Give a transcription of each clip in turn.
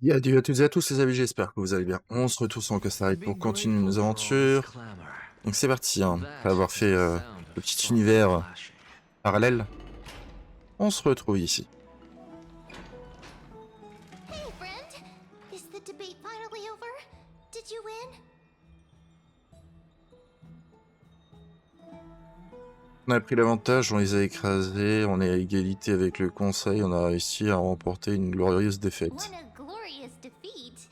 Et adieu à toutes et à tous les amis, j'espère que vous allez bien. On se retrouve sur HONKAI STAR RAIL pour continuer nos aventures. Donc c'est parti, hein. Après avoir fait le petit univers parallèle, on se retrouve ici. Hey, friend! Is the debate finally over? Did you win? On a pris l'avantage, on les a écrasés, on est à égalité avec le conseil, on a réussi à remporter une glorieuse défaite. What a glorious defeat!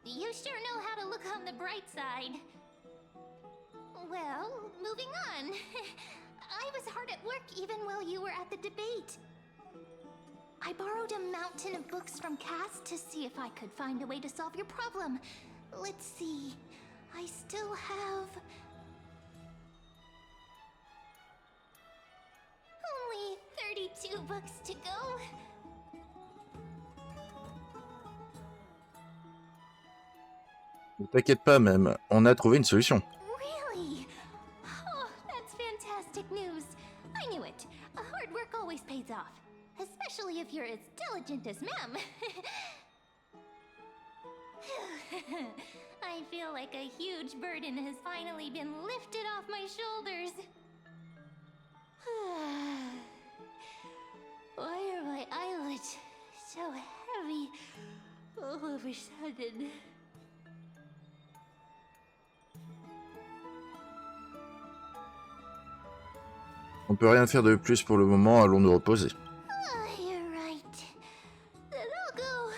You sure know how to look on the bright side. Well, moving on. I was hard at work even while you were at the debate. I borrowed a mountain of books from Cass to see if I could find a way to solve your problem. Let's see. I still have only 32 books to go. Ne t'inquiète pas même, on a trouvé une solution. Really? Oh, that's fantastic news. I knew it. Hard work always pays off. Especially if you're as diligent as Mem. I feel like a huge burden has finally been lifted off my shoulders. Why are my eyelids so heavy all of a sudden? On peut rien faire de plus pour le moment, allons nous reposer. You're right. Then I'll go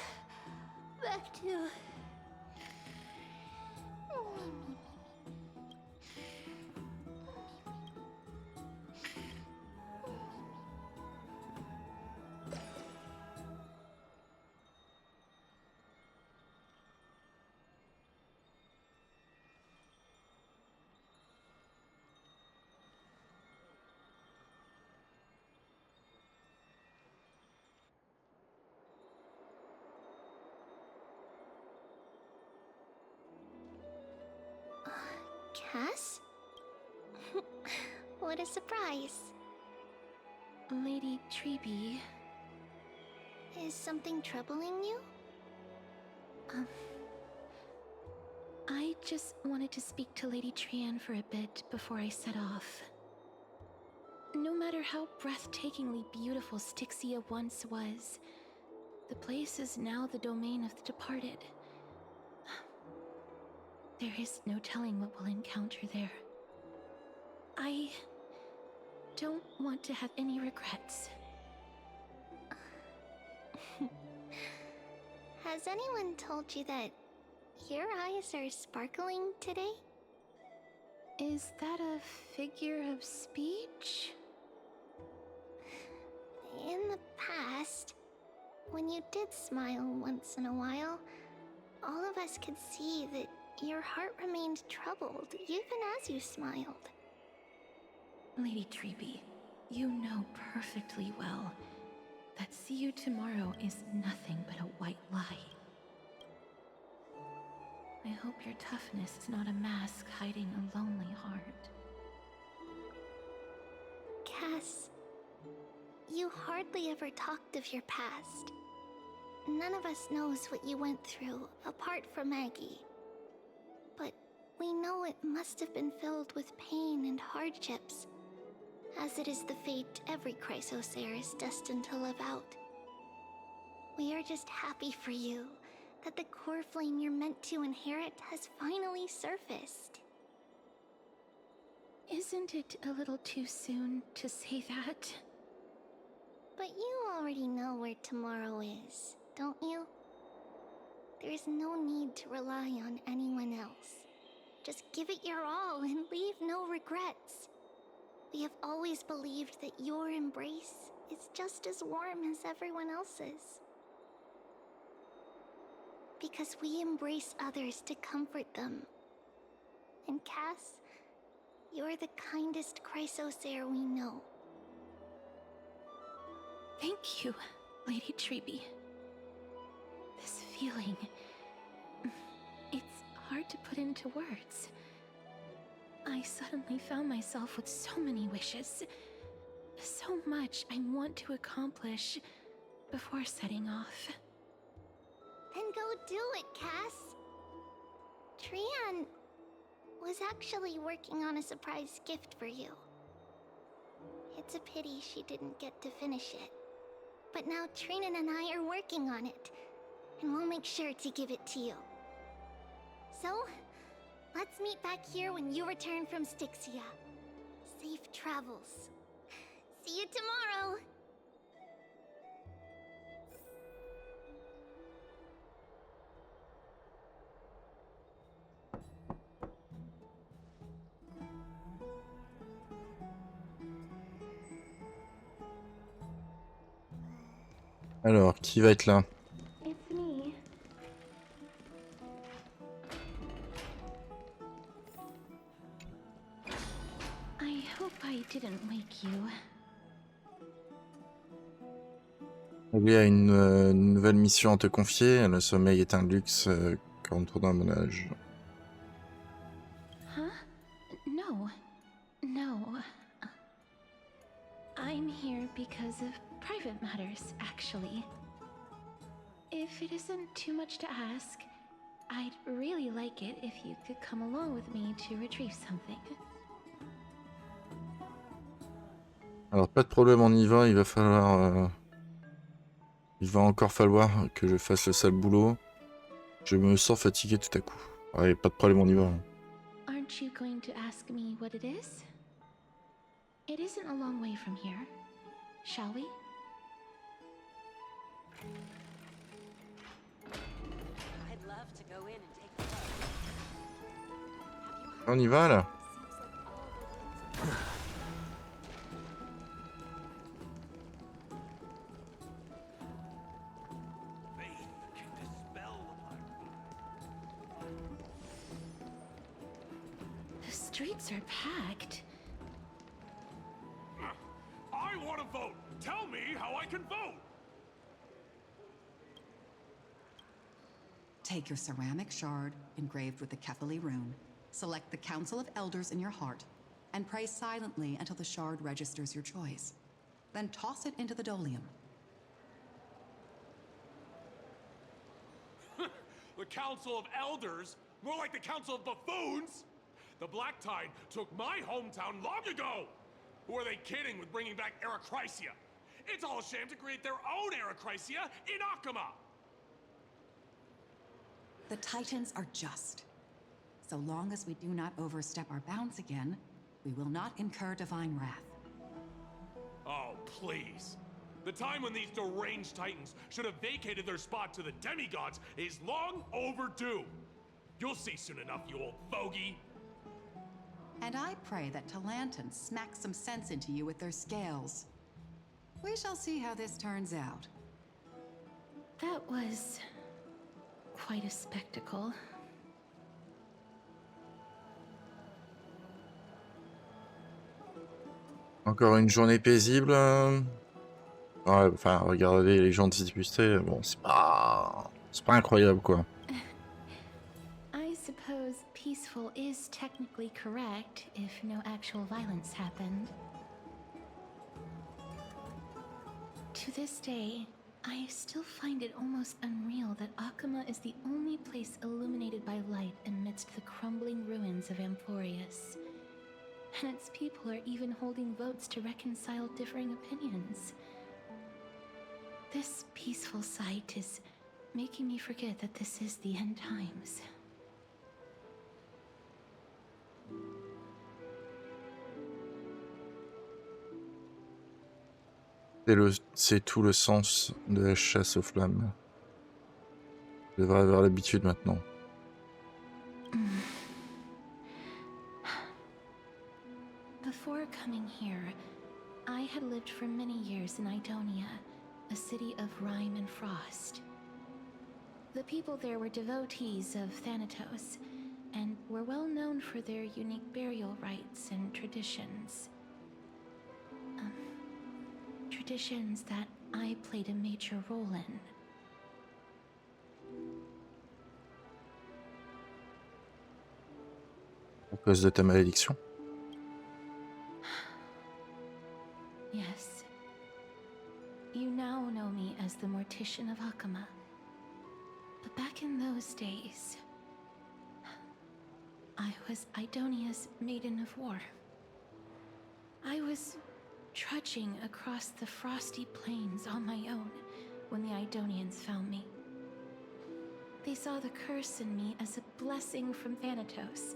back to. Cass? What a surprise. Lady Treeby, Is something troubling you? I just wanted to speak to Lady Trian for a bit before I set off. No matter how breathtakingly beautiful Styxia once was, the place is now the domain of the departed. There is no telling what we'll encounter there. I don't want to have any regrets. Has anyone told you that your eyes are sparkling today? Is that a figure of speech? In the past, when you did smile once in a while, all of us could see that your heart remained troubled even as you smiled. Lady Treeby, you know perfectly well that see you tomorrow is nothing but a white lie. I hope your toughness is not a mask hiding a lonely heart. Cass, you hardly ever talked of your past. None of us knows what you went through apart from Maggie. But we know it must have been filled with pain and hardships, as it is the fate every Chrysosaur is destined to live out. We are just happy for you that the core flame you're meant to inherit has finally surfaced. Isn't it a little too soon to say that? But you already know where tomorrow is, don't you? There's no need to rely on anyone else. Just give it your all and leave no regrets. We have always believed that your embrace is just as warm as everyone else's. Because we embrace others to comfort them. And Cass, you're the kindest Chrysosaur we know. Thank you, Lady Treeby. This feeling... it's hard to put into words. I suddenly found myself with so many wishes. So much I want to accomplish before setting off. Then go do it, Cass. Trian was actually working on a surprise gift for you. It's a pity she didn't get to finish it. But now Trinan and I are working on it, and we'll make sure to give it to you. So, let's meet back here when you return from Styxia. Safe travels. See you tomorrow! Alors, qui va être là? It's me. I hope I didn't wake you. Il y a une nouvelle mission à te confier. Le sommeil est un luxe quand on tourne un ménage. Huh? No. No. I'm here because of private matters, actually. If it isn't too much to ask, I'd really like it if you could come along with me to retrieve something. Alors, pas de problème, on y va. Il va falloir... il va encore falloir que je fasse le sale boulot. Je me sens fatigué tout à coup. Ouais, pas de problème, on y va. Aren't you going to ask me what it is? It isn't a long way from here. Shall we? I'd love to go in and take a look. On y va, là. The streets are packed. I want to vote. Tell me how I can vote. Take your ceramic shard engraved with the Kefali rune, select the Council of Elders in your heart, and pray silently until the shard registers your choice. Then toss it into the dolium. The Council of Elders? More like the Council of Buffoons? The Black Tide took my hometown long ago! Who are they kidding with bringing back Arachrysia? It's all a sham to create their own Arachrysia in Akama! The Titans are just. So long as we do not overstep our bounds again, we will not incur divine wrath. Oh, please. The time when these deranged Titans should have vacated their spot to the demigods is long overdue. You'll see soon enough, you old bogey. And I pray that Talanton smacks some sense into you with their scales. We shall see how this turns out. That was quite a spectacle. Encore une journée paisible. Ouais, enfin, regardez les gens disputés. Bon, c'est pas incroyable, quoi. I suppose peaceful is technically correct if no actual violence happened. To this day, I still find it almost unreal that Akama is the only place illuminated by light amidst the crumbling ruins of Amphorius. And its people are even holding votes to reconcile differing opinions. This peaceful sight is making me forget that this is the end times. C'est tout le sens de la chasse aux flammes. Je devrais avoir l'habitude maintenant. Before coming here, I had lived for many years in Idonia, a city of rime and frost. The people there were devotees of Thanatos, and were well known for their unique burial rites and traditions. Traditions that I played a major role in. À cause de ta malédiction? Yes. You now know me as the Mortician of Akama. But back Back in those days, I was Idonia's maiden of war. I was trudging across the frosty plains on my own when the Idonians found me. They saw the curse in me as a blessing from Thanatos,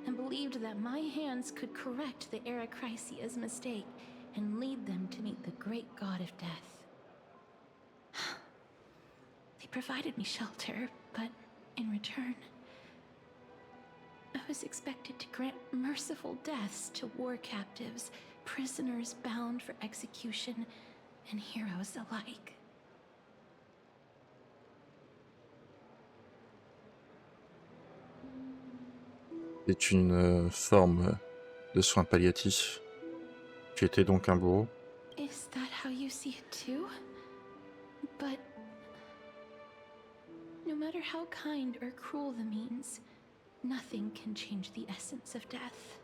and believed that my hands could correct the Erychrysia's mistake and lead them to meet the great god of death. They provided me shelter, but in return, I was expected to grant merciful deaths to war captives, prisoners bound for execution, and heroes alike. C'est une forme de soins palliatifs. Tu étais donc un bourreau. Is that how you see it too? But no matter how kind or cruel the means, nothing can change the essence of death.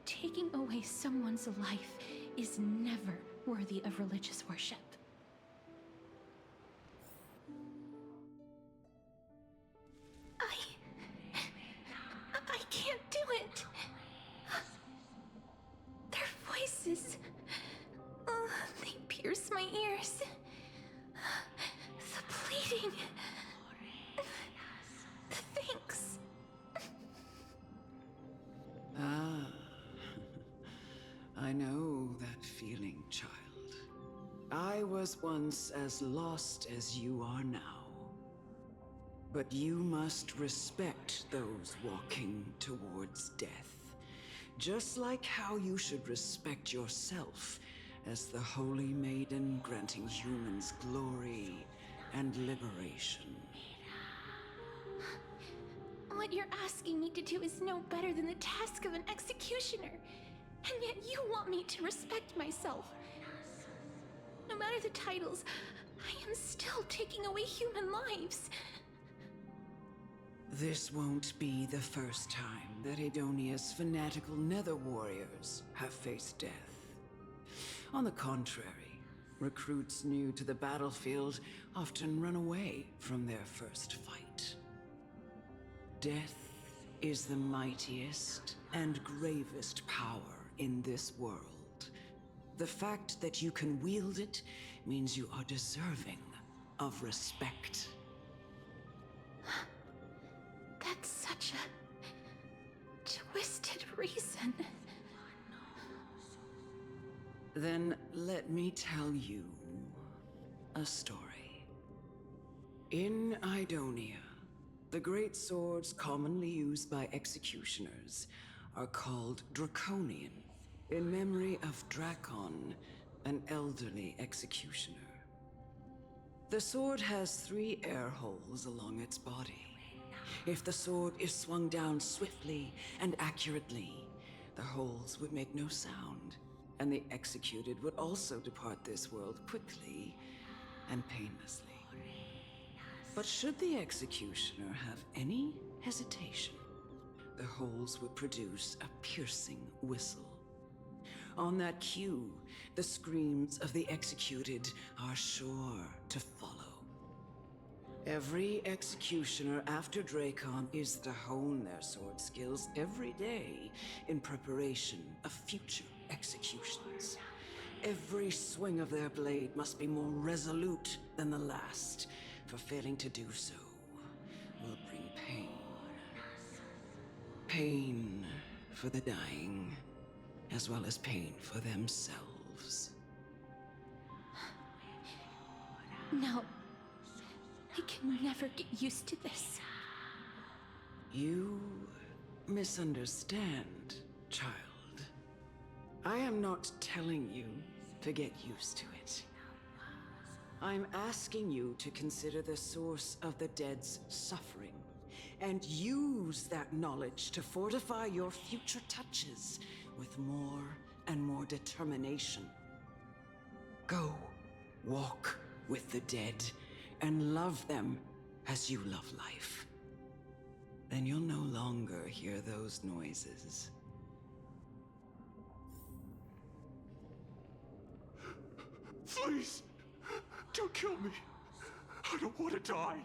Taking away someone's life is never worthy of religious worship. I can't do it. Their voices, they pierce my ears. The pleading, the thanks. Ah, I know that feeling, child. I was once as lost as you are now. But you must respect those walking towards death, just like how you should respect yourself as the Holy Maiden granting humans glory and liberation. What you're asking me to do is no better than the task of an executioner, and yet you want me to respect myself. No matter the titles, I am still taking away human lives. This won't be the first time that Edonia's fanatical nether warriors have faced death. On the contrary, recruits new to the battlefield often run away from their first fight. Death is the mightiest and gravest power in this world. The fact that you can wield it means you are deserving of respect. That's such a twisted reason. Then let me tell you a story. In Idonia, the great swords commonly used by executioners are called Draconian, in memory of Drakon, an elderly executioner. The sword has 3 air holes along its body. If the sword is swung down swiftly and accurately, the holes would make no sound, and the executed would also depart this world quickly and painlessly. But should the executioner have any hesitation, the holes would produce a piercing whistle. On that cue, the screams of the executed are sure to follow. Every executioner after Drakon is to hone their sword skills every day in preparation of future executions. Every swing of their blade must be more resolute than the last, for failing to do so will bring pain. Pain for the dying, as well as pain for themselves. No. I can never get used to this. You misunderstand, child. I am not telling you to get used to it. I'm asking you to consider the source of the dead's suffering, and use that knowledge to fortify your future touches with more and more determination. Go, walk with the dead, and love them as you love life. Then you'll no longer hear those noises. Please, don't kill me. I don't want to die.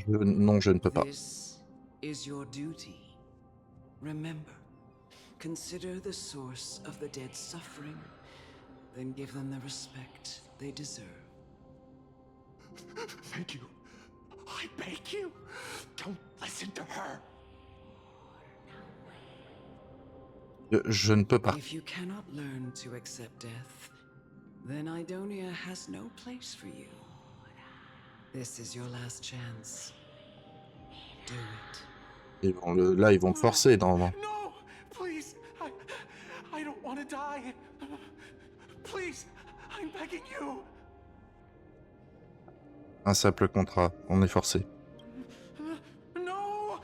Non, je ne peux pas. This is your duty. Remember, consider the source of the dead's suffering, then give them the respect they deserve. Thank you. I beg you. Don't listen to her. Je ne peux pas. If you cannot learn to accept death, then Idonia has no place for you. This is your last chance. Do it. Là, ils vont me forcer, normalement. No, please. I don't want to die. Please, I'm begging you. Un simple contrat, on est forcé. No.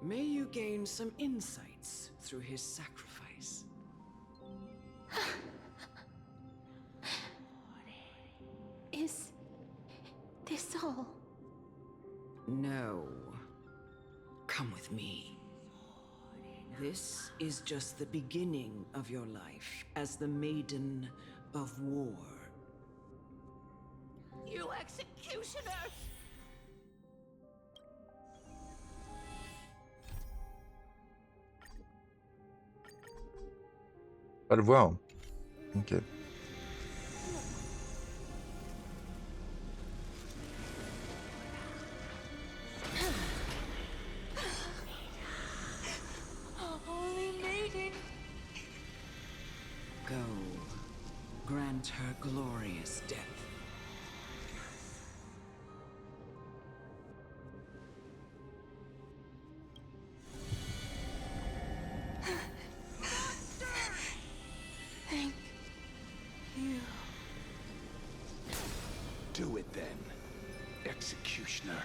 May you gain some insights through his sacrifice. Is this all? No. Come with me. This is just the beginning of your life as the Maiden of War. You executioner! Pas le voir. Ok. Holy maiden! Go. Grant her glorious death. Thank you. Do it then, executioner.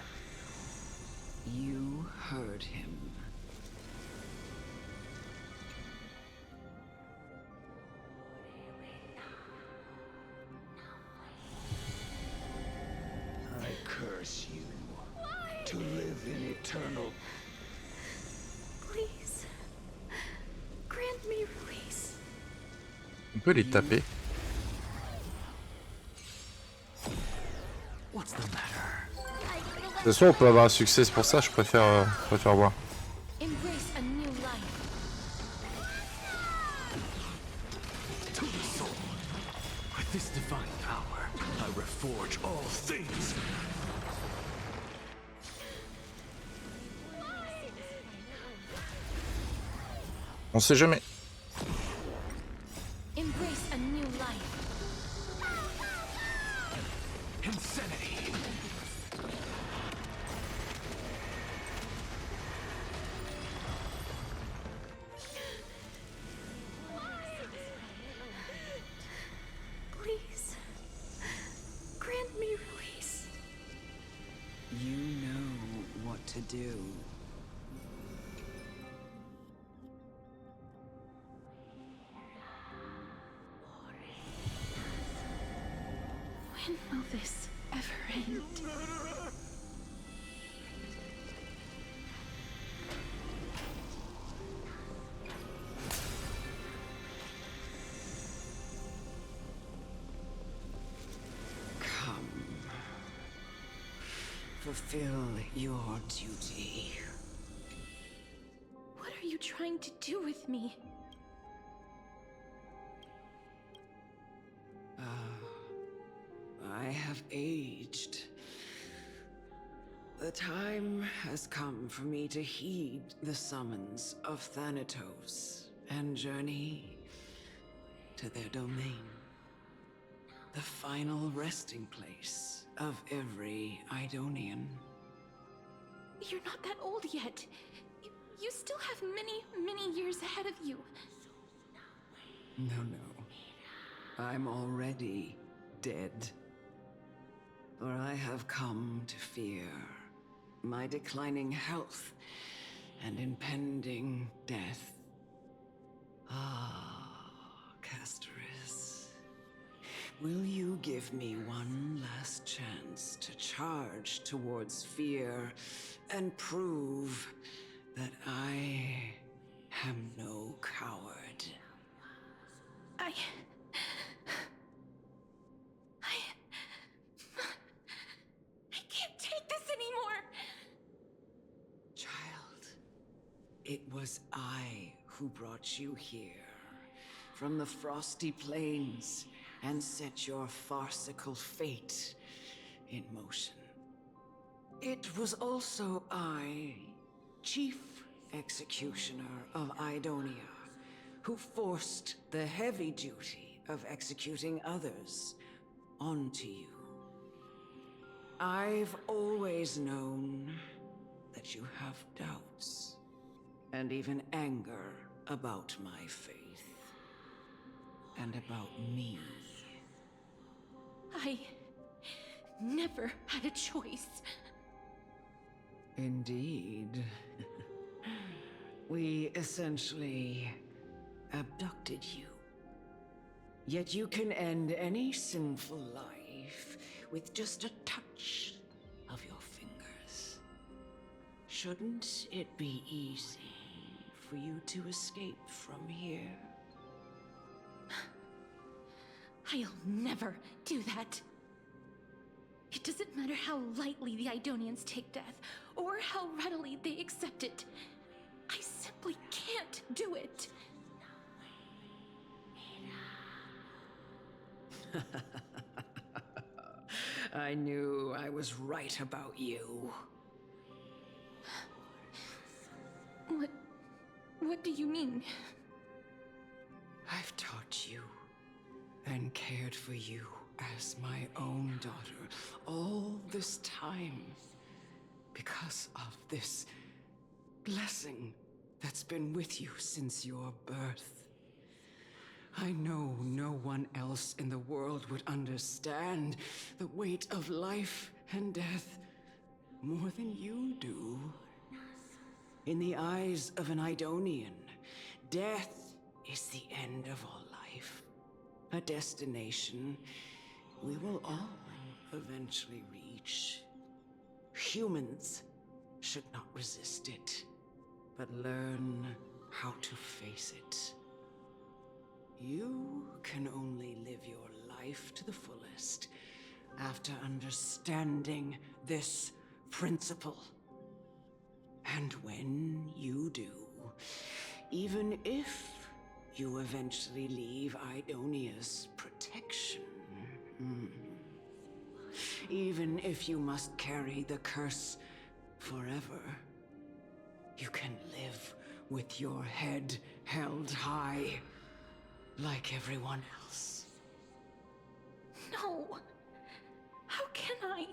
You heard him. I curse you to live in eternal. Please. Grant me release. On peut les taper. What's the matter? De toute façon, on peut avoir un succès, c'est pour ça je préfère voir. Embrace a new life. To the soul. With this divine power, I reforge all things. On sait jamais. Embrace a new life. Insanity. Please. Grant me release. You know what to do. When will this ever end? Come. Fulfill your duty. What are you trying to do with me? have aged. The time has come for me to heed the summons of Thanatos and journey to their domain. The final resting place of every Idonian. You're not that old yet. You still have many, many years ahead of you. No. I'm already dead. For I have come to fear my declining health and impending death. Ah, Castoris. Will you give me one last chance to charge towards fear and prove that I am no coward? I can't take this anymore! Child, it was I who brought you here, from the frosty plains, and set your farcical fate in motion. It was also I, Chief Executioner of Idonia, who forced the heavy duty of executing others onto you. I've always known that you have doubts, and even anger about my faith, and about me. I never had a choice. Indeed. We essentially abducted you. Yet you can end any sinful life with just a touch of your fingers. Shouldn't it be easy for you to escape from here? I'll never do that. It doesn't matter how lightly the Idonians take death, or how readily they accept it. I simply can't do it. I knew I was right about you. What do you mean? I've taught you and cared for you as my own daughter all this time because of this blessing that's been with you since your birth. I know no one else in the world would understand the weight of life and death more than you do. In the eyes of an Idonian, death is the end of all life. A destination we will all eventually reach. Humans should not resist it, but learn how to face it. You can only live your life to the fullest after understanding this principle. And when you do, even if you eventually leave Idonia's protection, even if you must carry the curse forever, you can live with your head held high, like everyone else. No. How can I?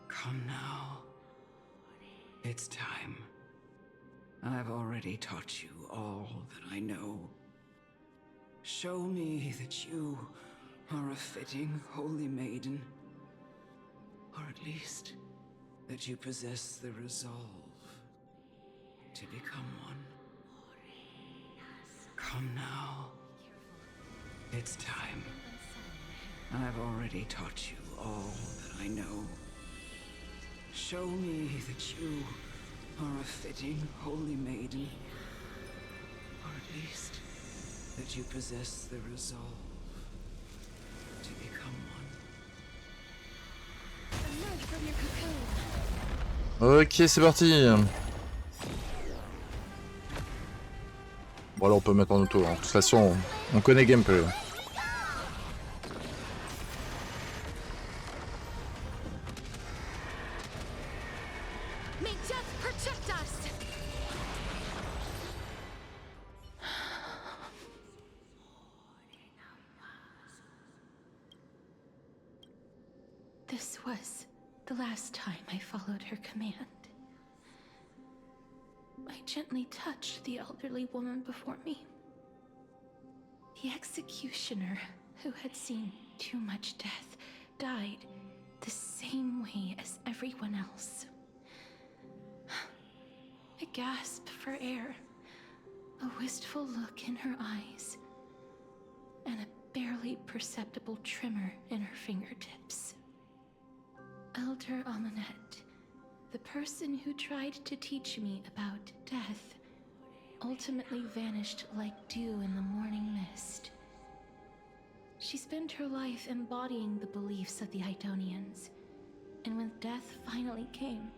Come now. It's time. I've already taught you all that I know. Show me that you are a fitting holy maiden, or at least that you possess the resolve to become one. Come now. It's time. I've already taught you all that I know. Show me that you are a fitting holy maiden, or at least that you possess the resolve to become one. Emerge from your cocoon. Ok, c'est parti. Bon, là, on peut mettre en auto. Hein. De toute façon, on connaît gameplay. Death, protect us! This was the last time I followed her command. I gently touched the elderly woman before me. The executioner, who had seen too much death, died the same way as everyone else. A gasp for air, a wistful look in her eyes, and a barely perceptible tremor in her fingertips. Elder Amunet, the person who tried to teach me about death, ultimately vanished like dew in the morning mist. She spent her life embodying the beliefs of the Idonians, and when death finally came,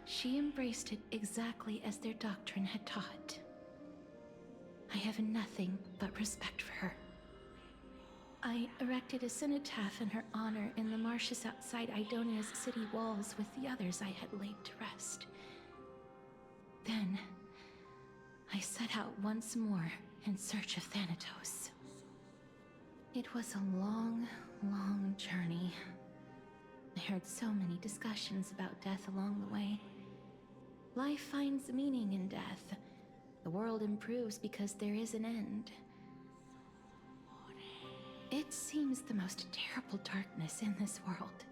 she embraced it exactly as their doctrine had taught. I have nothing but respect for her. I erected a cenotaph in her honor in the marshes outside Idonia's city walls with the others I had laid to rest. Then, I set out once more in search of Thanatos. It was a long, long journey. I heard so many discussions about death along the way. Life finds meaning in death. The world improves because there is an end. It seems the most terrible darkness in this world.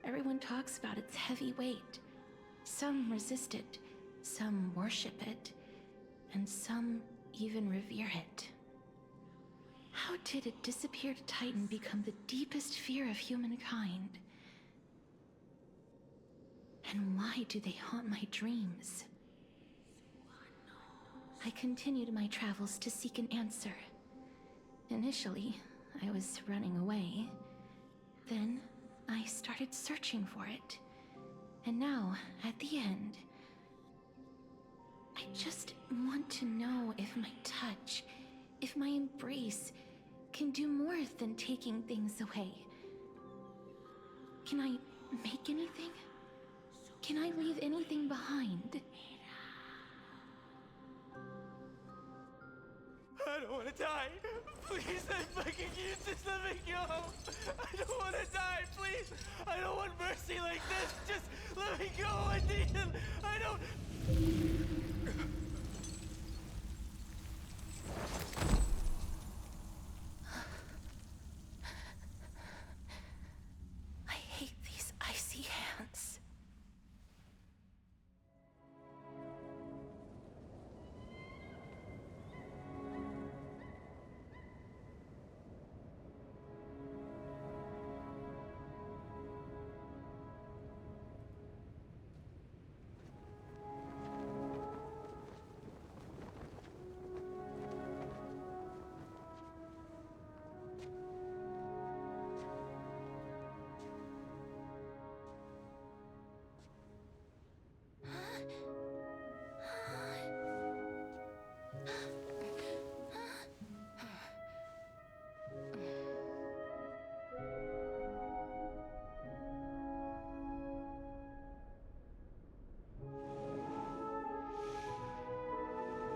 Everyone talks about its heavy weight. Some resist it, some worship it, and some even revere it. How did a disappeared titan become the deepest fear of humankind? And why do they haunt my dreams? I continued my travels to seek an answer. Initially, I was running away. Then, I started searching for it. And now, at the end, I just want to know if my touch, if my embrace, can do more than taking things away. Can I make anything? Can I leave anything behind? I don't want to die. Please, I'm begging you, just let me go. I don't want to die, please. I don't want mercy like this. Just let me go. I need it. I don't... I hate these icy hands.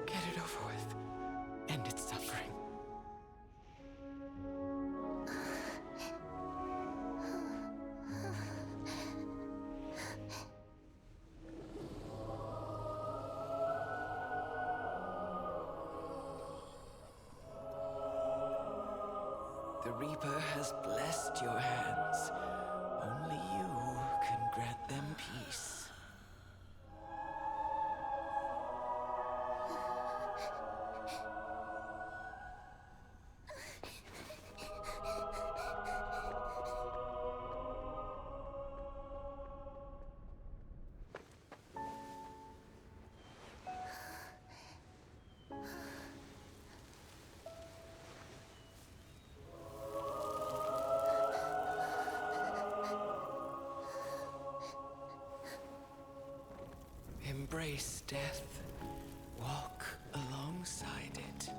Get it over with. End its suffering. The Reaper has blessed your hands. Only you can grant them peace. Embrace death. Walk alongside it.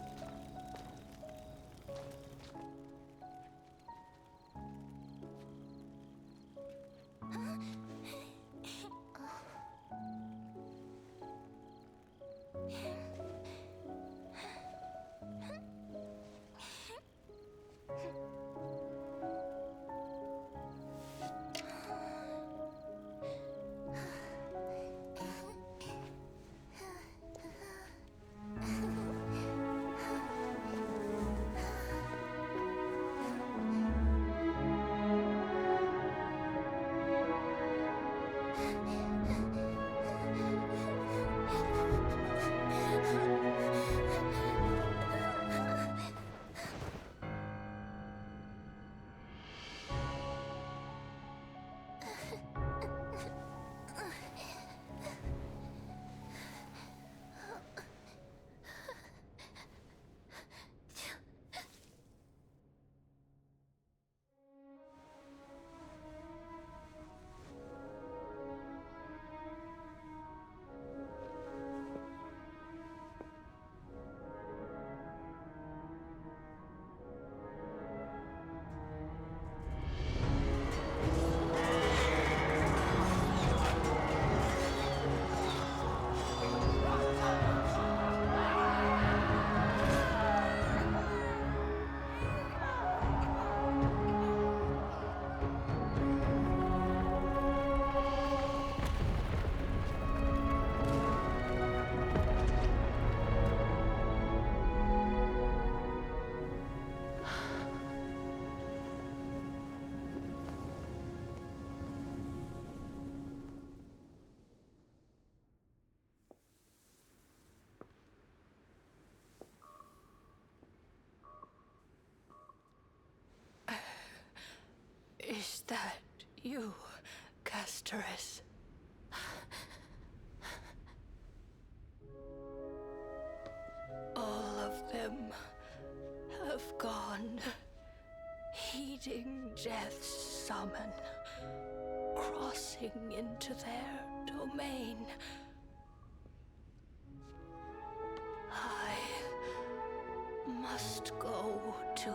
Is that you, Casteress? All of them have gone, heeding death's summon, crossing into their domain. I must go too.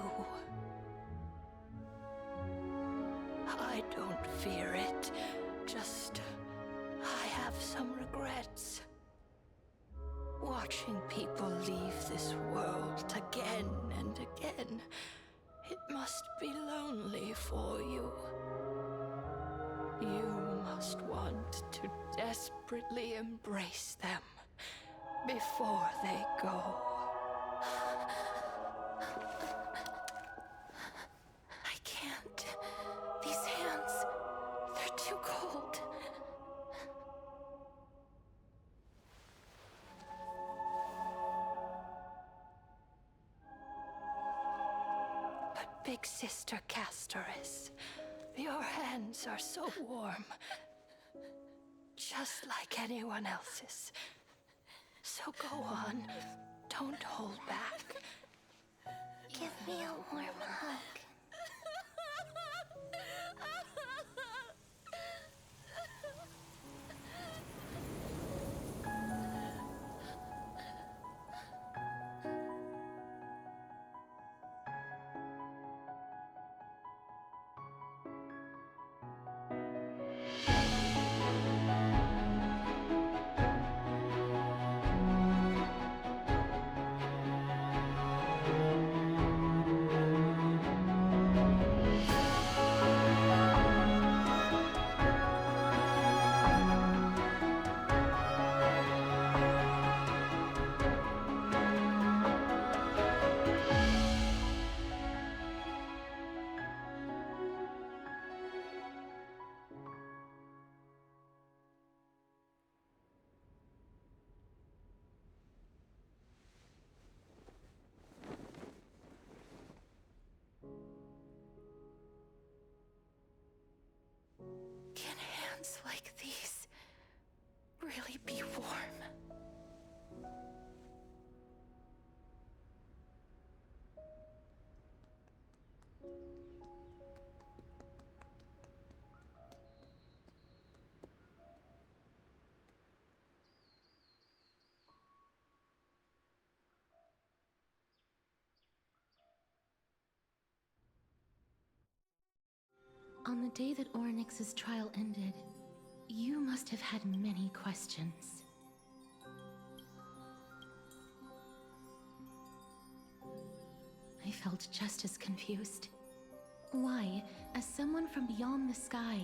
I don't fear it, just I have some regrets. Watching people leave this world again and again, it must be lonely for you. You must want to desperately embrace them before they go. I can't. These hands, they're too cold. But Big Sister Casteress, your hands are so warm. Just like anyone else's. So go on, don't hold back. Give me a warm hug. Can hands like these really be warm? On the day that Ornyx's trial ended, you must have had many questions. I felt just as confused. Why, as someone from beyond the sky,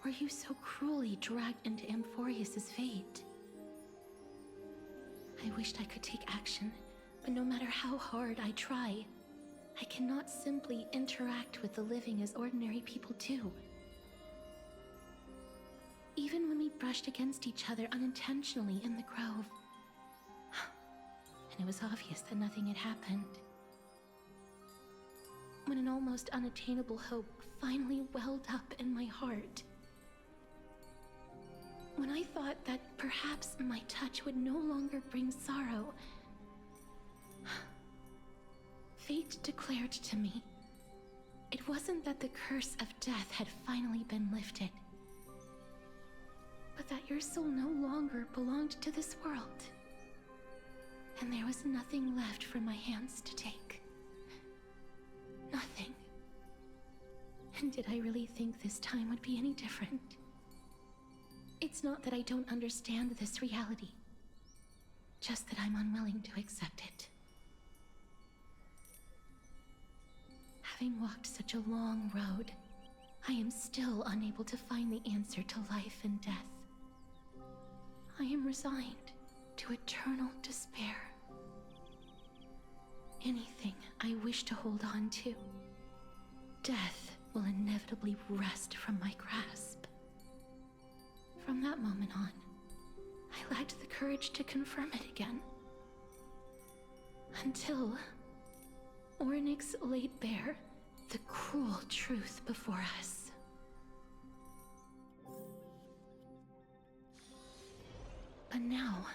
were you so cruelly dragged into Amphorius's fate? I wished I could take action, but no matter how hard I try, I cannot simply interact with the living as ordinary people do. even when we brushed against each other unintentionally in the grove. And it was obvious that nothing had happened. When an almost unattainable hope finally welled up in my heart. When I thought that perhaps my touch would no longer bring sorrow, fate declared to me, it wasn't that the curse of death had finally been lifted, but that your soul no longer belonged to this world, and there was nothing left for my hands to take. Nothing. And did I really think this time would be any different? It's not that I don't understand this reality, just that I'm unwilling to accept it. Having walked such a long road, I am still unable to find the answer to life and death. I am resigned to eternal despair. Anything I wish to hold on to, death will inevitably wrest from my grasp. From that moment on, I lacked the courage to confirm it again. Until Ornyx laid bare the cruel truth before us. But now,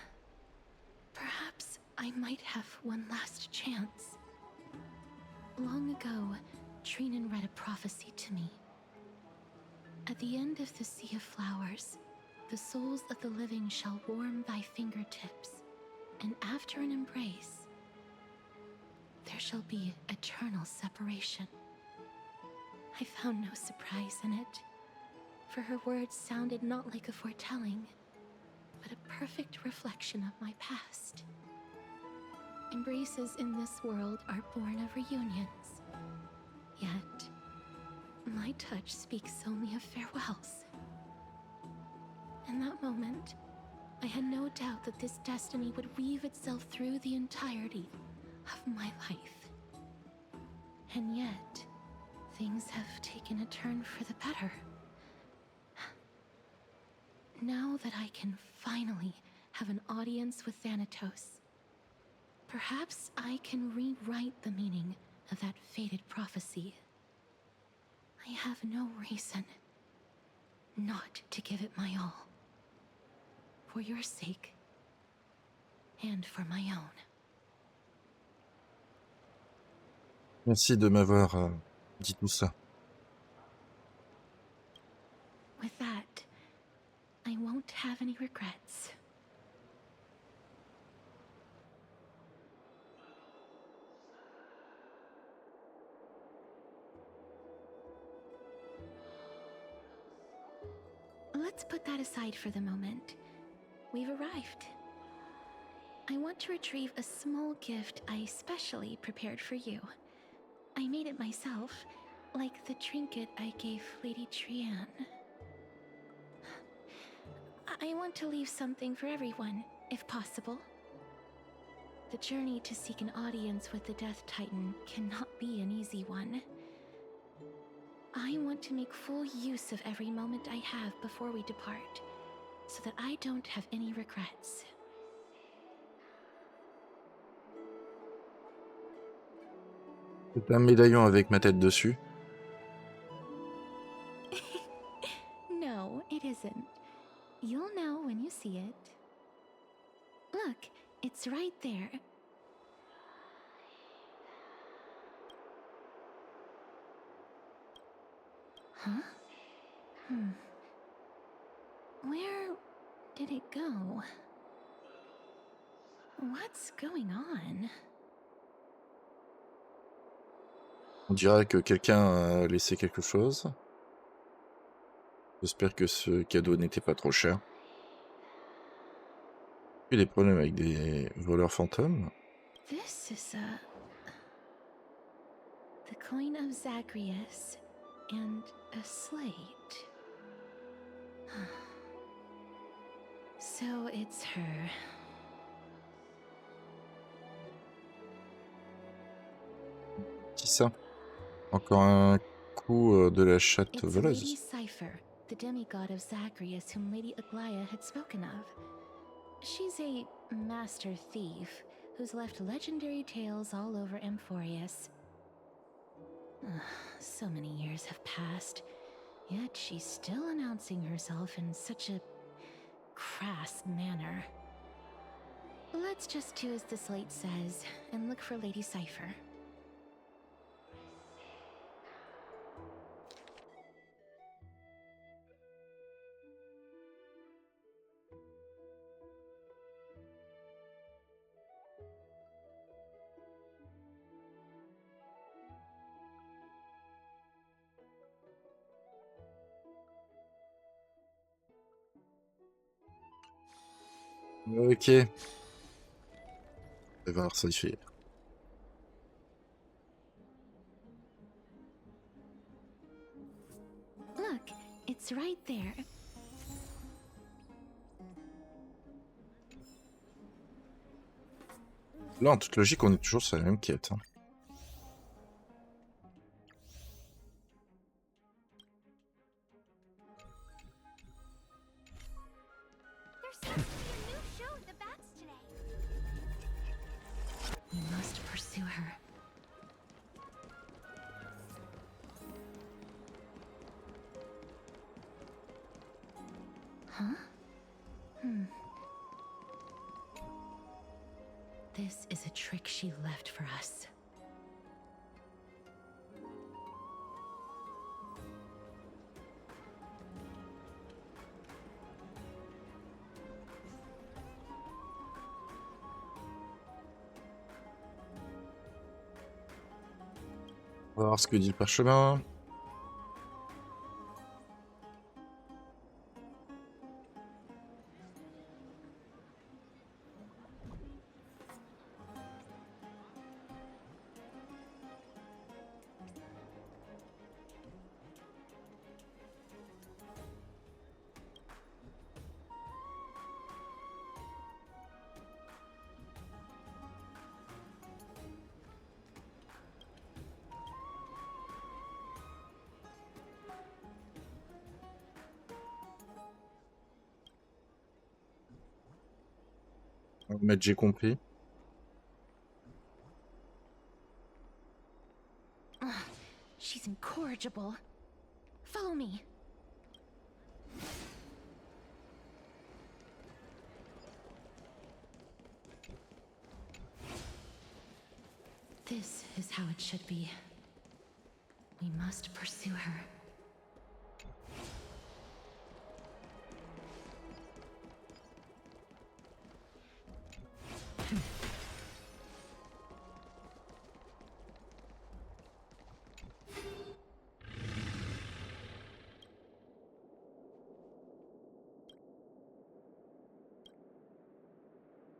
perhaps I might have one last chance. Long ago, Trinan read a prophecy to me. At the end of the Sea of Flowers, the souls of the living shall warm thy fingertips, and after an embrace, there shall be eternal separation. I found no surprise in it, for her words sounded not like a foretelling, but a perfect reflection of my past. Embraces in this world are born of reunions, yet my touch speaks only of farewells. In that moment, I had no doubt that this destiny would weave itself through the entirety of my life. And yet, things have taken a turn for the better. Now that I can finally have an audience with Thanatos, perhaps I can rewrite the meaning of that fated prophecy. I have no reason not to give it my all. For your sake, and for my own. Merci de m'avoir dit tout ça. With that, I won't have any regrets. Let's put that aside for the moment. We've arrived. I want to retrieve a small gift I specially prepared for you. I made it myself, like the trinket I gave Lady Trian. I want to leave something for everyone, if possible. The journey to seek an audience with the Death Titan cannot be an easy one. I want to make full use of every moment I have before we depart, so that I don't have any regrets. C'est un médaillon avec ma tête dessus. No, it isn't. You'll know when you see it. Look, it's right there. Huh? Where did it go? What's going on? On dirait que quelqu'un a laissé quelque chose. J'espère que ce cadeau n'était pas trop cher. Il y a des problèmes avec des voleurs fantômes. This is the coin of Zagreus and a slate. So it's her. Qui ça? Encore un coup de la chatte It's Lady voleuse. Cipher, the demigod of Zagreus whom Lady Aglaia had spoken of. She's a master thief who's left legendary tales all over Amphorius. So many years have passed, yet she's still announcing herself in such a crass manner. Let's just do as the slate says and look for Lady Cypher. Ok. On va voir ça fait. Look, it's right there. Là, en toute logique, on est toujours sur la même quête. Hein. There's supposed to be a new show at the bats today. We must pursue her. Huh? This is a trick she left for us. On va voir ce que dit le parchemin. On va mettre j'ai compris. She's incorrigible. Follow me. This is how it should be. We must pursue her.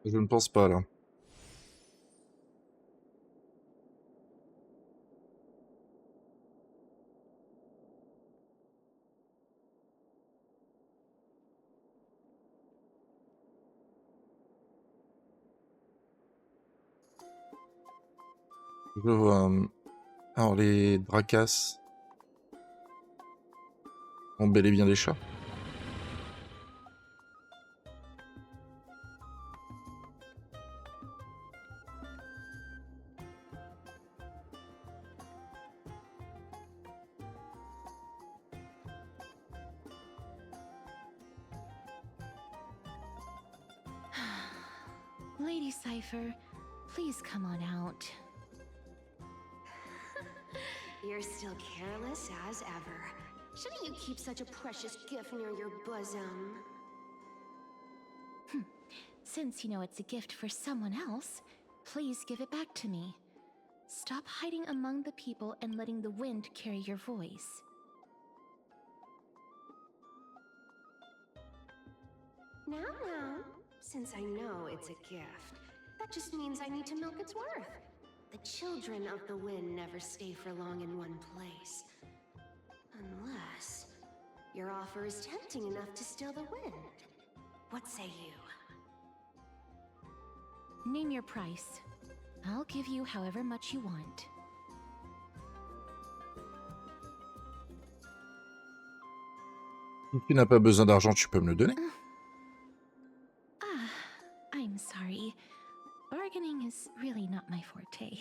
Je ne pense pas là. Je vois. Alors les dracas ont bel et bien des chats. Lady Cypher, please come on out. You're still careless as ever. Shouldn't you keep such a precious gift near your bosom? Since you know it's a gift for someone else, please give it back to me. Stop hiding among the people and letting the wind carry your voice. Now, since I know it's a gift, that just means I need to milk its worth. The children of the wind never stay for long in one place. Unless your offer is tempting enough to still the wind. What say you? Name your price. I'll give you however much you want. Si tu n'as pas besoin d'argent, tu peux me le donner. Ah, I'm sorry. Bargaining is really not my forte.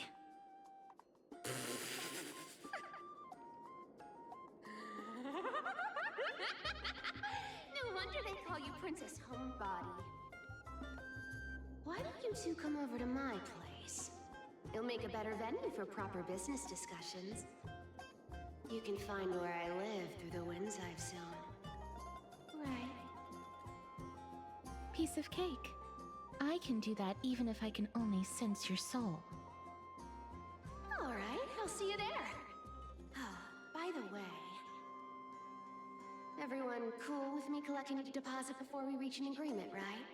No wonder they call you Princess Homebody. Why don't you two come over to my place? It'll make a better venue for proper business discussions. You can find where I live through the winds I've sown. Right. Piece of cake. I can do that even if I can only sense your soul. All right, I'll see you there. By the way, everyone cool with me collecting a deposit before we reach an agreement, right?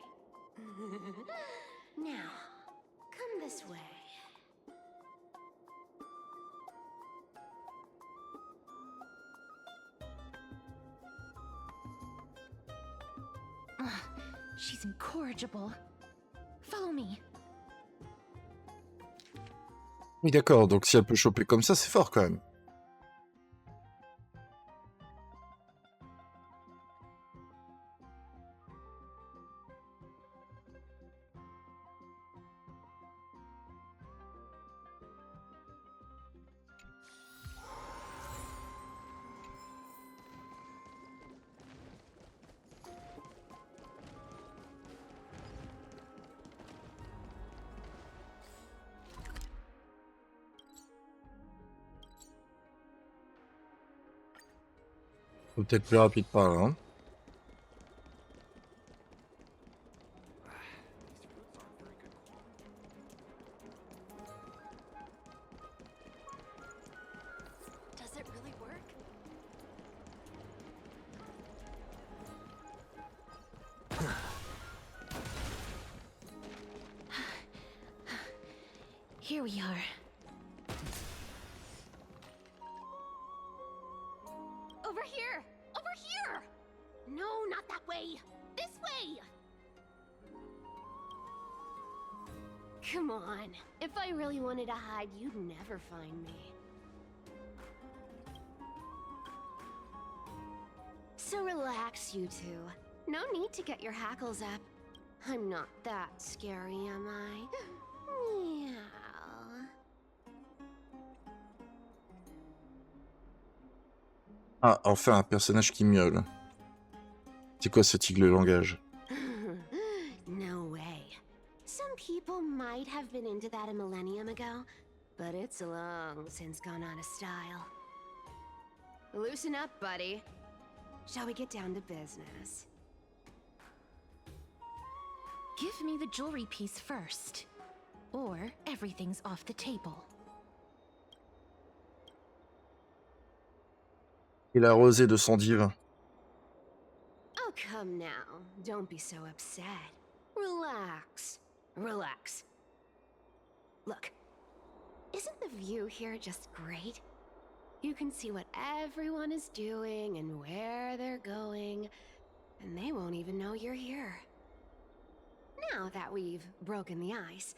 Now, come this way. She's incorrigible. Follow me. Oui, d'accord, donc si elle peut choper comme ça, c'est fort quand même. Faut peut-être plus rapide par là. Hein. Does it really work? Here we are. Over here! Over here! No, not that way! This way! Come on. If I really wanted to hide, you'd never find me. So relax, you two. No need to get your hackles up. I'm not that scary, am I? Meow. Ah, enfin un personnage qui miaule. C'est quoi ce tigre langage? No way. Some people might have been into that a millennium ago, but it's long since gone out of style. Loosen up, buddy. Shall we get down to business? Give me the jewelry piece first. Or everything's off the table. Il a rosé de sang divin. Oh, come now. Don't be so upset. Relax. Relax. Look, isn't the view here just great? You can see what everyone is doing and where they're going, and they won't even know you're here. Now that we've broken the ice,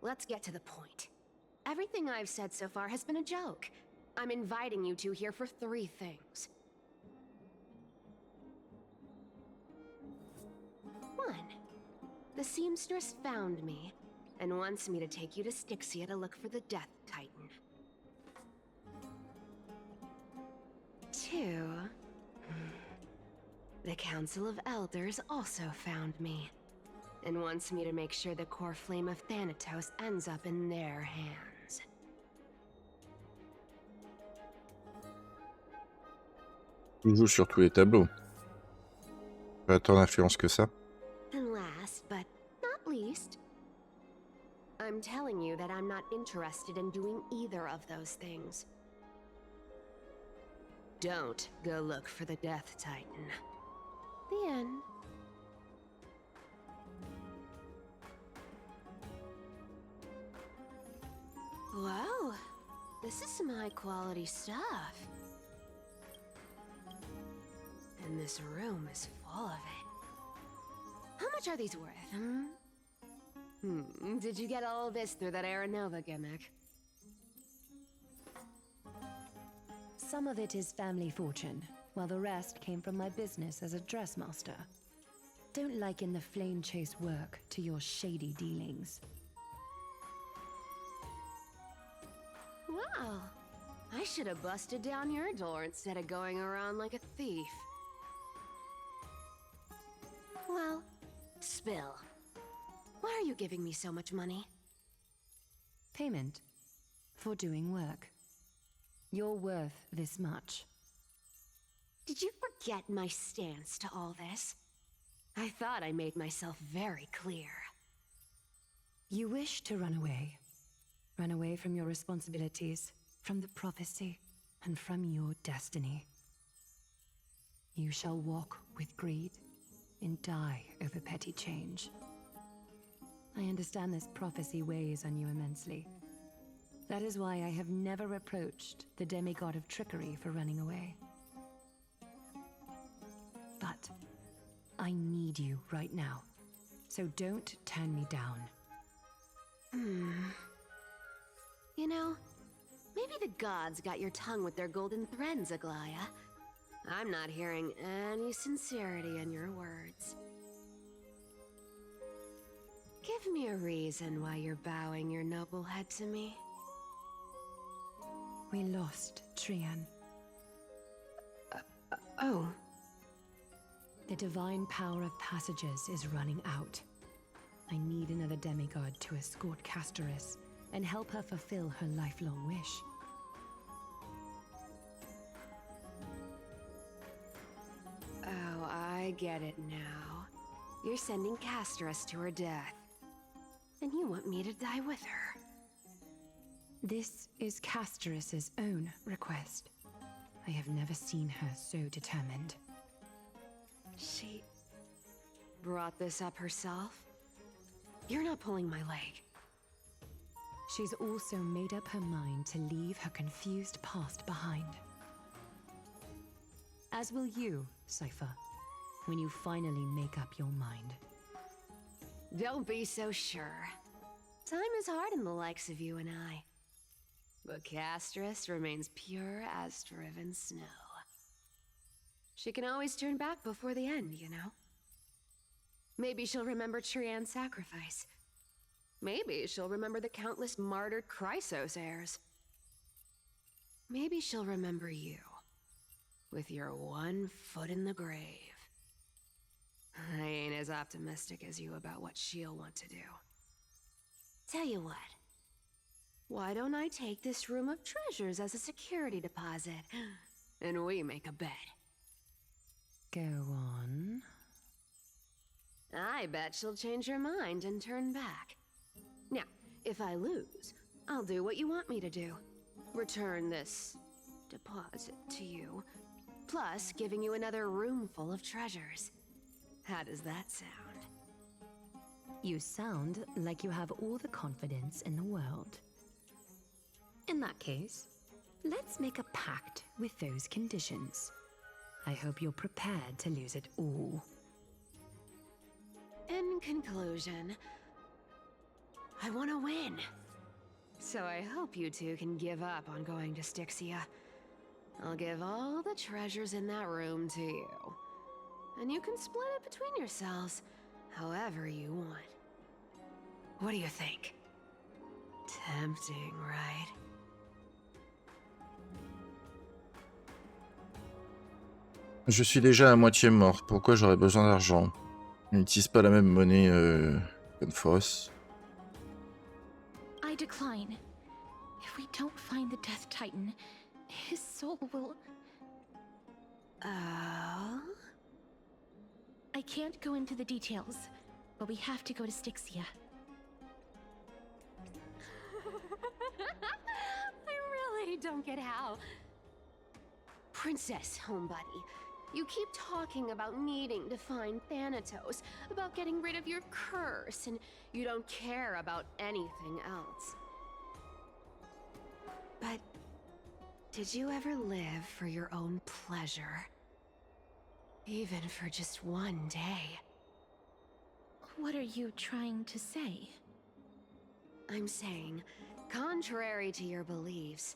let's get to the point. Everything I've said so far has been a joke. I'm inviting you two here for 3 things. 1. The seamstress found me and wants me to take you to Styxia to look for the Death Titan. 2. The Council of Elders also found me and wants me to make sure the core flame of Thanatos ends up in their hands. Il joue sur tous les tableaux. Pas tant d'influence que ça. And last, but not least, I'm telling you that I'm not interested in doing either of those things. Don't go look for the Death Titan. The end. Wow, this is some high-quality stuff. And this room is full of it. How much are these worth, Did you get all this through that Aranova gimmick? Some of it is family fortune. while the rest came from my business as a dressmaster. Don't liken the flame chase work to your shady dealings. Wow. I should have busted down your door instead of going around like a thief. Well, spill. Why are you giving me so much money? Payment for doing work. You're worth this much. Did you forget my stance to all this? I thought I made myself very clear. You wish to run away. Run away from your responsibilities, from the prophecy, and from your destiny. You shall walk with greed and die over petty change. I understand this prophecy weighs on you immensely. That is why I have never reproached the demigod of trickery for running away. But I need you right now, so don't turn me down. You know, maybe the gods got your tongue with their golden threads, Aglaya. I'm not hearing any sincerity in your words. Give me a reason why you're bowing your noble head to me. We lost Trian. Oh. The divine power of passages is running out. I need another demigod to escort Castoris and help her fulfill her lifelong wish. Oh, I get it now. You're sending Castoris to her death. And you want me to die with her. This is Castoris's own request. I have never seen her so determined. She brought this up herself? You're not pulling my leg. She's also made up her mind to leave her confused past behind. As will you, Cypher, when you finally make up your mind. Don't be so sure. Time is hard in the likes of you and I. But Castoris remains pure as driven snow. She can always turn back before the end, you know? Maybe she'll remember Trian's sacrifice. Maybe she'll remember the countless martyred Chrysos heirs. Maybe she'll remember you, with your one foot in the grave. I ain't as optimistic as you about what she'll want to do. Tell you what. Why don't I take this room of treasures as a security deposit, and we make a bet? Go on. I bet she'll change her mind and turn back. Now, if I lose, I'll do what you want me to do. Return this deposit to you, plus giving you another room full of treasures. How does that sound? You sound like you have all the confidence in the world. In that case, let's make a pact with those conditions. I hope you're prepared to lose it all. In conclusion, I want to win. So I hope you two can give up on going to Styxia. I'll give all the treasures in that room to you. And you can split it between yourselves however you want. What do you think? Tempting, right? Je suis déjà à moitié mort. Pourquoi j'aurais besoin d'argent? On n'utilise pas la même monnaie comme Foss. I decline. If we don't find the Death Titan, his soul will... Oh? I can't go into the details, but we have to go to Styxia. I really don't get how. Princess, homebuddy, you keep talking about needing to find Thanatos, about getting rid of your curse, and you don't care about anything else. But did you ever live for your own pleasure? Even for just one day? What are you trying to say? I'm saying, contrary to your beliefs,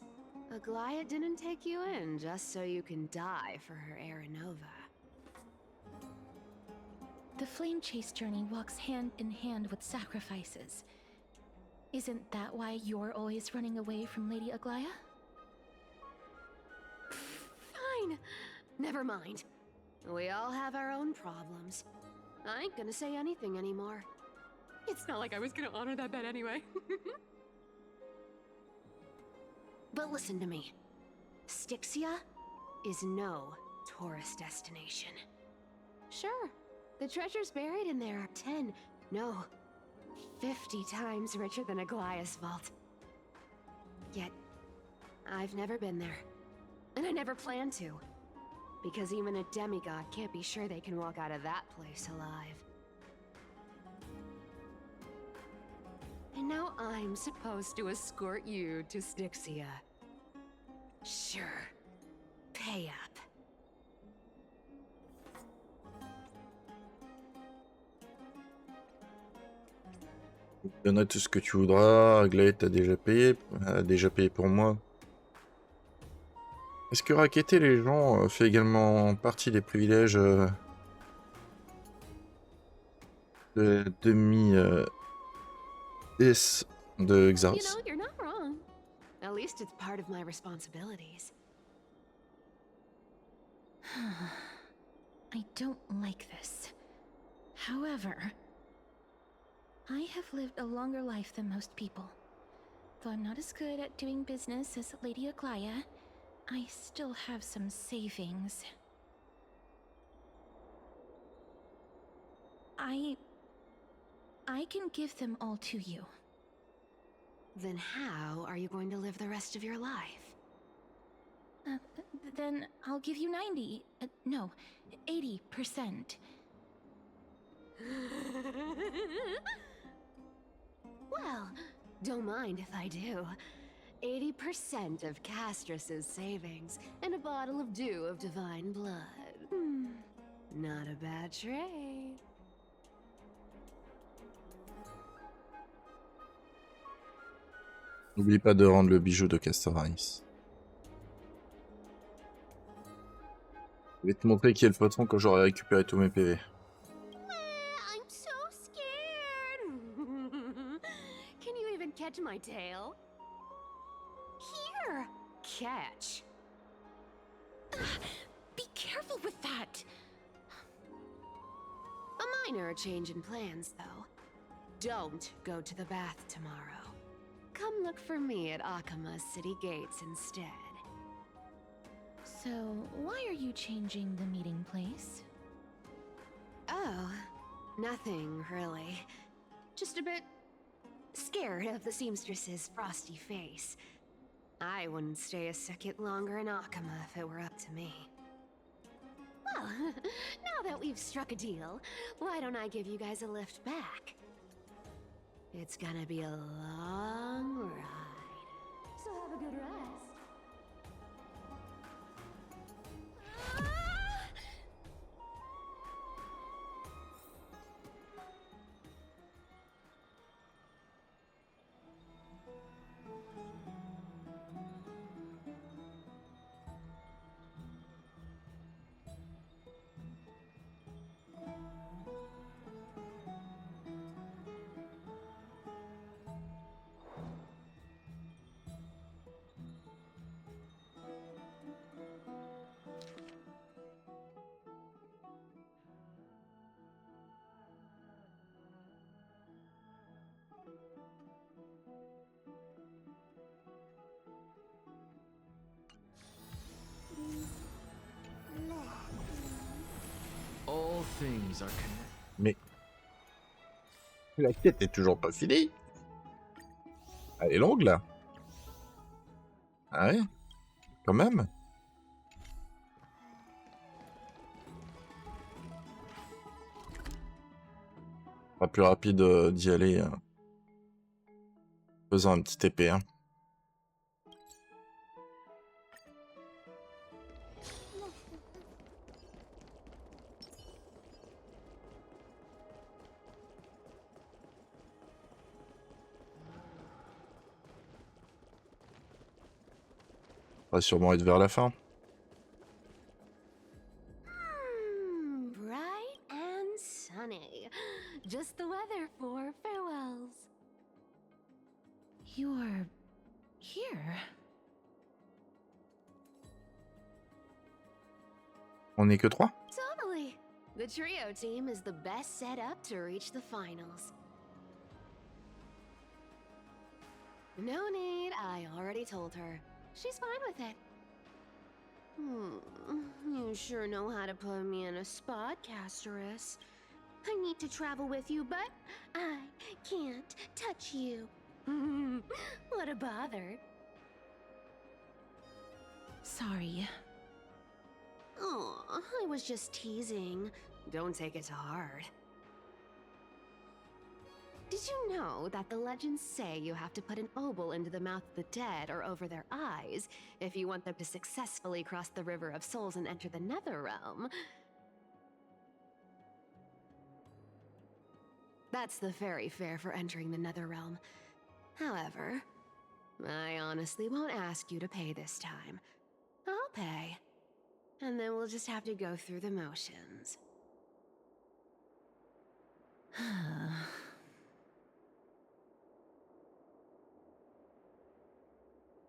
Aglaia didn't take you in just so you can die for her Aranova. The flame chase journey walks hand in hand with sacrifices. Isn't that why you're always running away from Lady Aglaia? Fine. Never mind. We all have our own problems. I ain't gonna say anything anymore. It's not like I was gonna honor that bet anyway. But listen to me. Styxia is no tourist destination. Sure, the treasures buried in there are 10, no, 50 times richer than Aglaia's vault. Yet, I've never been there. And I never plan to. Because even a demigod can't be sure they can walk out of that place alive. And now I'm supposed to escort you to Styxia. Sure. Pay up. Je te donnerai tout ce que tu voudras. Aglaé t'a déjà payé. A déjà payé pour moi. Est-ce que racketter les gens fait également partie des privilèges de demi-déesse de You Xaros? know, you're not wrong. At least it's part of my responsibilities. I don't like this. However, I have lived a longer life than most people. Though I'm not as good at doing business as Lady Aglaia, I still have some savings. I can give them all to you. Then how are you going to live the rest of your life? Then I'll give you 90, no, 80%. Well, don't mind if I do. 80% of Castrus's savings and a bottle of dew of divine blood. Not a bad trade. N'oublie pas de rendre le bijou de Castor Rail. Je vais te montrer qui est le patron quand j'aurai récupéré tous mes PV. I'm so scared. Can you even catch my tail? Here. Catch. Be careful with that! A minor change in plans, though. Don't go to the bath tomorrow. Come look for me at Akama's city gates instead. So, why are you changing the meeting place? Oh, nothing really. Just a bit scared of the seamstress's frosty face. I wouldn't stay a second longer in Akama if it were up to me. Well, now that we've struck a deal, why don't I give you guys a lift back? It's gonna be a long ride. So have a good rest. All things are connected. Mais la quête est toujours pas finie. Elle est longue là. Ah ouais, quand même. Pas plus rapide d'y aller. Faisant un petit TP. Hein. va sûrement être vers la fin. Bright and sunny. Just the weather for farewells. You're here. On n'est que 3? Totally. The trio team is the best set up to reach the finals. No need, I already told her. She's fine with it. You sure know how to put me in a spot, Casterus. I need to travel with you, but I can't touch you. What a bother. Sorry. Aw, I was just teasing. Don't take it to heart. Did you know that the legends say you have to put an obol into the mouth of the dead or over their eyes if you want them to successfully cross the river of souls and enter the nether realm? That's the fairy fare for entering the nether realm. However, I honestly won't ask you to pay this time. I'll pay. And then we'll just have to go through the motions.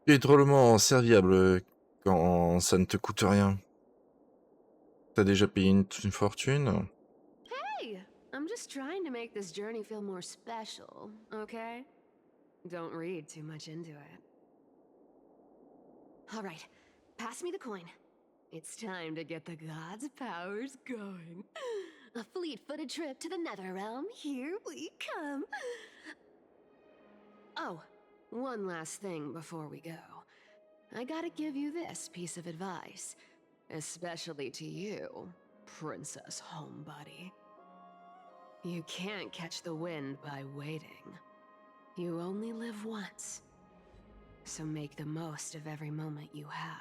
Tu es drôlement serviable quand ça ne te coûte rien. T'as déjà payé une fortune? Hey! I'm just trying to make this journey feel more special, okay? Don't read too much into it. Alright, pass me the coin. It's time to get the gods' powers going. A fleet-footed trip to the nether realm, here we come. Oh, one last thing before we go. I gotta give you this piece of advice. Especially to you, Princess Homebody. You can't catch the wind by waiting. You only live once. So make the most of every moment you have.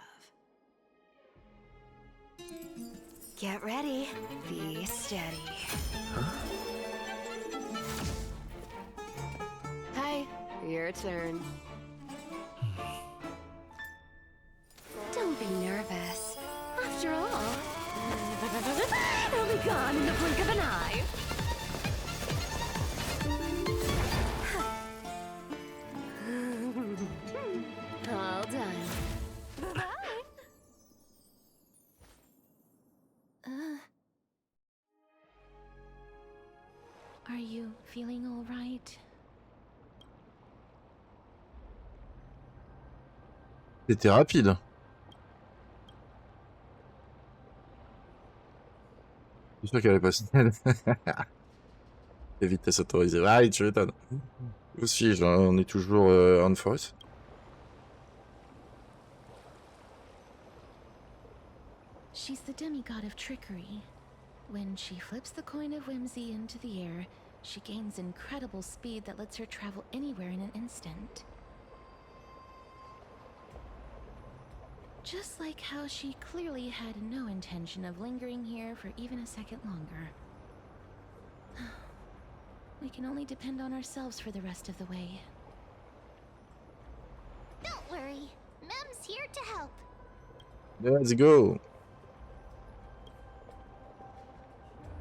Get ready. Be steady. Hi, your turn. Don't be nervous. After all, it'll be gone in the blink of an eye. All done. Bye-bye. Are you feeling all right? C'était rapide. Je suis sûr qu'elle est pas snelle. Les vitesses autorisées. Ah, tu m'étonnes. Où suis-je? On est toujours on forest. She's the demigod of trickery. When she flips the coin of whimsy into the air, she gains incredible speed that lets her travel anywhere in an instant. Just like how she clearly had no intention of lingering here for even a second longer. We can only depend on ourselves for the rest of the way. Don't worry. Mem's here to help. Let's go.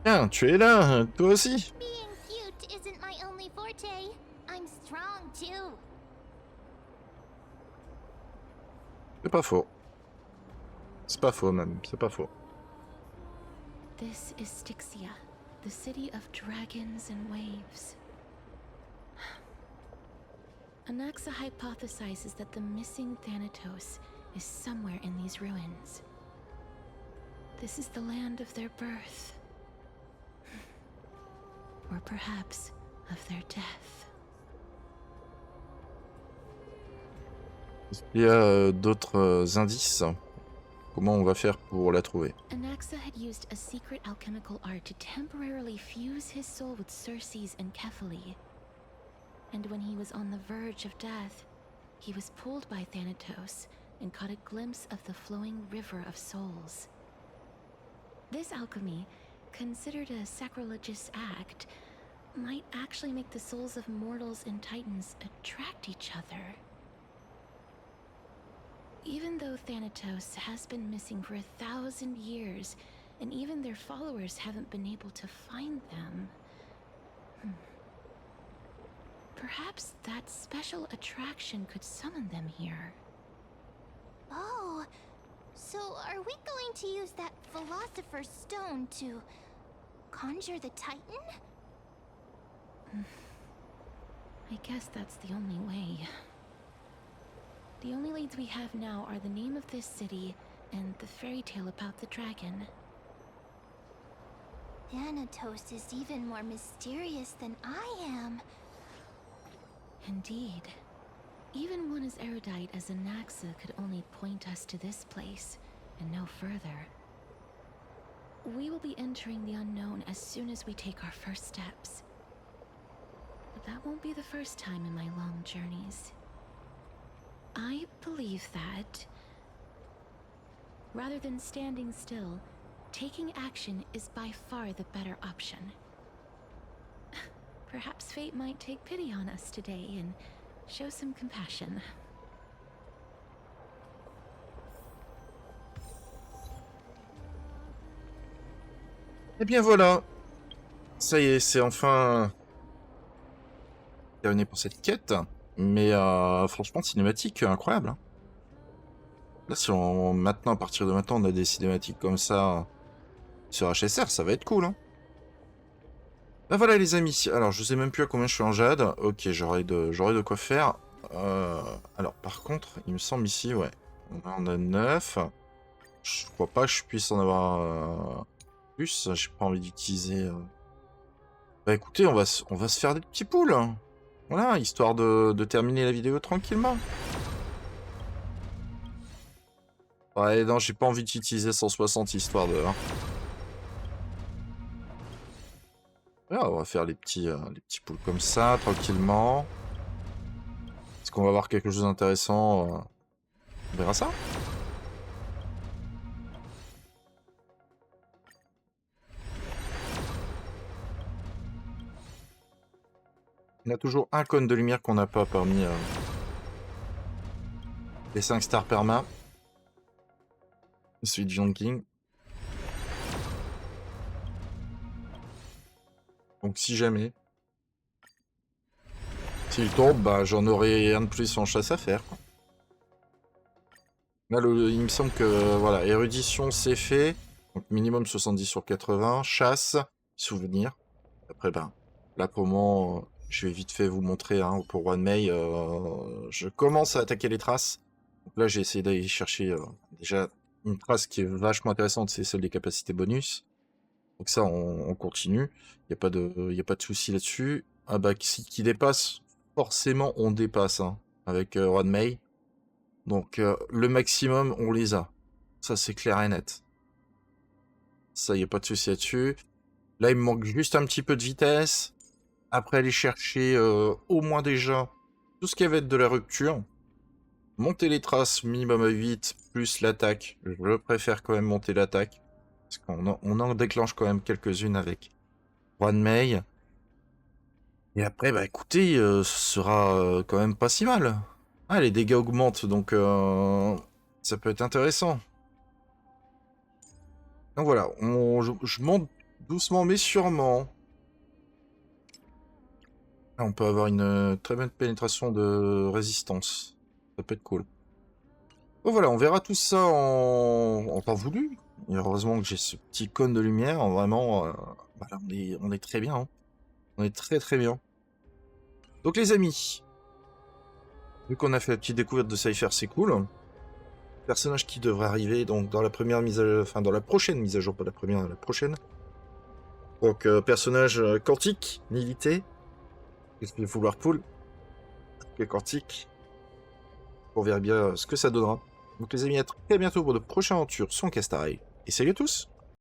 Tiens, tu es là, toi aussi. Being cute isn't my only forte. I'm strong too. C'est pas faux. C'est pas faux même, c'est pas faux. This is Styxia, the city of dragons and waves. Anaxa hypothesizes that the missing Thanatos is somewhere in these ruins. This is the land of their birth. Or perhaps of their death. Est-ce qu'il y a d'autres indices? Comment on va faire pour la trouver? Anaxa had used a secret alchemical art to temporarily fuse his soul with Circe's and Kephale. And when he was on the verge of death, he was pulled by Thanatos and caught a glimpse of the flowing river of souls. This alchemy, considered a sacrilegious act, might actually make the souls of mortals and titans attract each other. Even though Thanatos has been missing for 1,000 years, and even their followers haven't been able to find them. Perhaps that special attraction could summon them here. Oh, so are we going to use that philosopher's stone to conjure the Titan? I guess that's the only way. The only leads we have now are the name of this city and the fairy tale about the dragon. Thanatos is even more mysterious than I am. Indeed. Even one as erudite as Anaxa could only point us to this place, and no further. We will be entering the unknown as soon as we take our first steps. But that won't be the first time in my long journeys. I believe that, rather than standing still, taking action is by far the better option. Perhaps fate might take pity on us today and show some compassion. Eh bien voilà. Ça y est, c'est enfin terminé pour cette quête. Mais franchement, cinématique incroyable. Hein. Là, si on maintenant, à partir de maintenant, on a des cinématiques comme ça sur HSR, ça va être cool. Hein. Ben voilà les amis. Alors, je sais même plus à combien je suis en jade. Ok, j'aurai de quoi faire. Alors, par contre, il me semble ici, ouais. On a 9. Je crois pas que je puisse en avoir plus. J'ai pas envie d'utiliser... Bah écoutez, on va se faire des petits poules. Hein. Voilà, histoire de terminer la vidéo tranquillement. Ouais, non, j'ai pas envie d'utiliser 160 histoire de... Hein. Voilà, on va faire les petits poules comme ça, tranquillement. Est-ce qu'on va avoir quelque chose d'intéressant On verra ça. Il y a toujours un cône de lumière qu'on n'a pas parmi les 5 stars perma. Celui de Yongking. Donc si jamais... S'il tombe, bah j'en aurai un de plus en chasse à faire. Quoi. Là, il me semble que, voilà, érudition c'est fait. Donc minimum 70 sur 80. Chasse, souvenir. Après, ben, là pour le moment... Je vais vite fait vous montrer, hein, pour One May, je commence à attaquer les traces. Donc là, j'ai essayé d'aller chercher déjà une trace qui est vachement intéressante, c'est celle des capacités bonus. Donc ça, on continue. Il n'y a pas de souci là-dessus. Ah bah, qui dépasse, forcément, on dépasse hein, avec One May. Donc le maximum, on les a. Ça, c'est clair et net. Ça, il n'y a pas de souci là-dessus. Là, il me manque juste un petit peu de vitesse. Après aller chercher au moins déjà tout ce qui va être de la rupture. Monter les traces minimum à 8 plus l'attaque. Je préfère quand même monter l'attaque. Parce qu'on en déclenche quand même quelques-unes avec One May. Et après, bah écoutez, ce sera quand même pas si mal. Ah, les dégâts augmentent, donc ça peut être intéressant. Donc voilà, je monte doucement mais sûrement. On peut avoir une très bonne pénétration de résistance. Ça peut être cool. Bon voilà, on verra tout ça en temps voulu. Et heureusement que j'ai ce petit cône de lumière. Vraiment, voilà, on est très bien. Hein. On est très très bien. Donc les amis, vu qu'on a fait la petite découverte de Cypher, c'est cool. Personnage qui devrait arriver donc dans la première mise à... Enfin, dans la prochaine mise à jour, pas la première, la prochaine. Donc personnage quantique, milité. Qu'est-ce qu'il faut vouloir pool quantique. On verra bien ce que ça donnera. Donc les amis, à très bientôt pour de prochaines aventures sur HONKAI STAR RAIL. Et salut à tous!